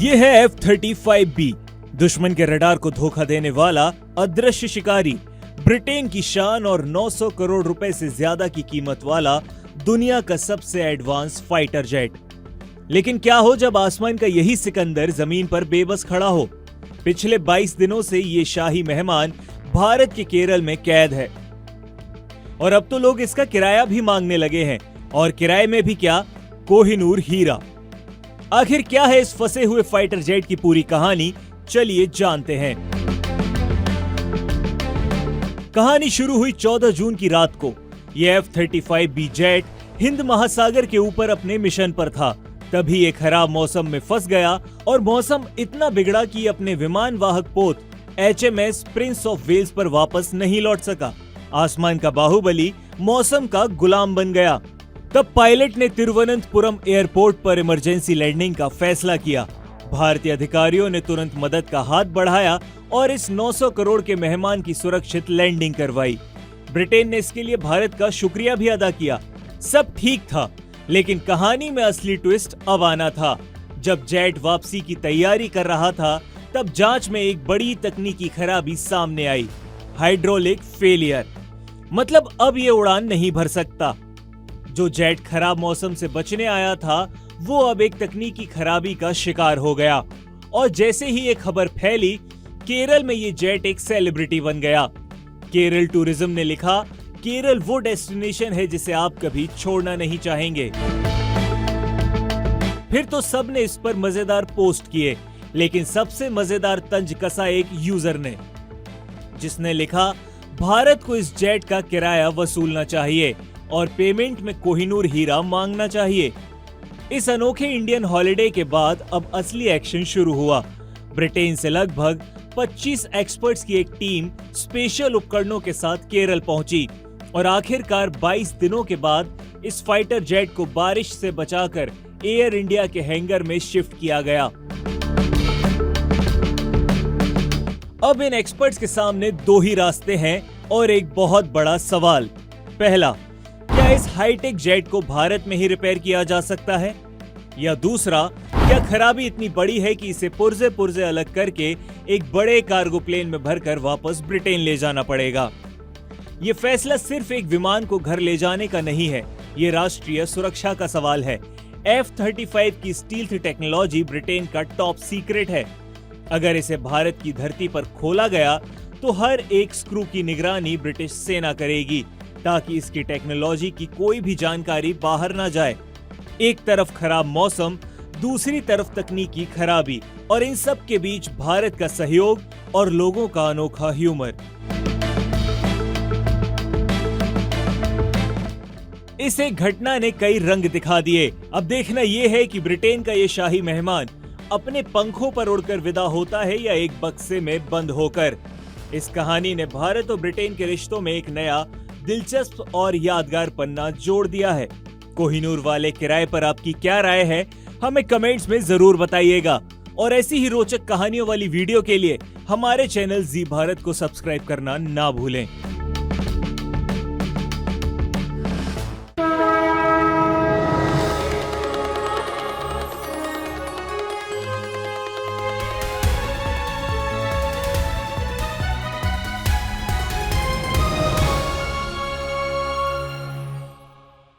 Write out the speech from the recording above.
ये है F-35B, दुश्मन के रडार को धोखा देने वाला अदृश्य शिकारी, ब्रिटेन की शान और 900 करोड़ रुपए से ज्यादा की कीमत वाला दुनिया का सबसे एडवांस फाइटर जेट। लेकिन क्या हो जब आसमान का यही सिकंदर जमीन पर बेबस खड़ा हो। पिछले 22 दिनों से ये शाही मेहमान भारत के केरल में कैद है और अब तो लोग इसका किराया भी मांगने लगे हैं, और किराए में भी क्या, कोहिनूर हीरा। आखिर क्या है इस फंसे हुए फाइटर जेट की पूरी कहानी, चलिए जानते हैं। कहानी शुरू हुई 14 जून की रात को। यह F-35B जेट हिंद महासागर के ऊपर अपने मिशन पर था। तभी एक खराब मौसम में फंस गया और मौसम इतना बिगड़ा कि अपने विमान वाहक पोत HMS प्रिंस ऑफ वेल्स पर वापस नहीं लौट सका। आसमान का बाहुबली मौसम का गुलाम बन गया। तब पायलट ने तिरुवनंतपुरम एयरपोर्ट पर इमरजेंसी लैंडिंग का फैसला किया। भारतीय अधिकारियों ने तुरंत मदद का हाथ बढ़ाया और इस 900 करोड़ के मेहमान की सुरक्षित लैंडिंग करवाई। ब्रिटेन ने इसके लिए भारत का शुक्रिया भी अदा किया। सब ठीक था, लेकिन कहानी में असली ट्विस्ट अब आना था। जब जेट वापसी की तैयारी कर रहा था, तब जांच में एक बड़ी तकनीकी खराबी सामने आई, हाइड्रोलिक फेलियर। मतलब अब ये उड़ान नहीं भर सकता। जो जेट खराब मौसम से बचने आया था, वो अब एक तकनीकी खराबी का शिकार हो गया। और जैसे ही ये खबर फैली, केरल में ये जेट एक सेलिब्रिटी बन गया। केरल टूरिज्म ने लिखा, केरल वो डेस्टिनेशन है जिसे आप कभी छोड़ना नहीं चाहेंगे। फिर तो सब ने इस पर मजेदार पोस्ट किए, लेकिन सबसे मजेदार तंज कसा एक यूजर ने, जिसने लिखा, भारत को इस जेट का किराया वसूलना चाहिए और पेमेंट में कोहिनूर हीरा मांगना चाहिए। इस अनोखे इंडियन हॉलिडे के बाद अब असली एक्शन शुरू हुआ। ब्रिटेन से लगभग 25 एक्सपर्ट्स की एक टीम स्पेशल उपकरणों के साथ केरल पहुंची और आखिरकार 22 दिनों के बाद इस फाइटर जेट को बारिश से बचाकर एयर इंडिया के हैंगर में शिफ्ट किया गया। अब इन एक्सपर्ट्स के सामने दो ही रास्ते हैं और एक बहुत बड़ा सवाल। पहला, क्या इस हाईटेक जेट को भारत में ही रिपेयर किया जा सकता है? या दूसरा, क्या खराबी इतनी बड़ी है कि इसे पुर्जे पुर्जे अलग करके एक बड़े कार्गो प्लेन में भरकर वापस ब्रिटेन ले जाना पड़ेगा? ये फैसला सिर्फ एक विमान को घर ले जाने का नहीं है, ये राष्ट्रीय सुरक्षा का सवाल है। F-35 की स्टील्थ टेक्नोलॉजी ब्रिटेन का टॉप सीक्रेट है। अगर इसे भारत की धरती पर खोला गया तो हर एक स्क्रू की निगरानी ब्रिटिश सेना करेगी, ताकि इसकी टेक्नोलॉजी की कोई भी जानकारी बाहर ना जाए। एक तरफ खराब मौसम, दूसरी तरफ तकनीकी खराबी, और इन सब के बीच भारत का सहयोग और लोगों का अनोखा ह्यूमर। इस एक घटना ने कई रंग दिखा दिए। अब देखना यह है कि ब्रिटेन का ये शाही मेहमान अपने पंखों पर उड़कर विदा होता है या एक बक्से में बंद होकर। इस कहानी ने भारत और ब्रिटेन के रिश्तों में एक नया, दिलचस्प और यादगार पन्ना जोड़ दिया है। कोहिनूर वाले किराए पर आपकी क्या राय है, हमें कमेंट्स में जरूर बताइएगा। और ऐसी ही रोचक कहानियों वाली वीडियो के लिए हमारे चैनल जी भारत को सब्सक्राइब करना ना भूलें।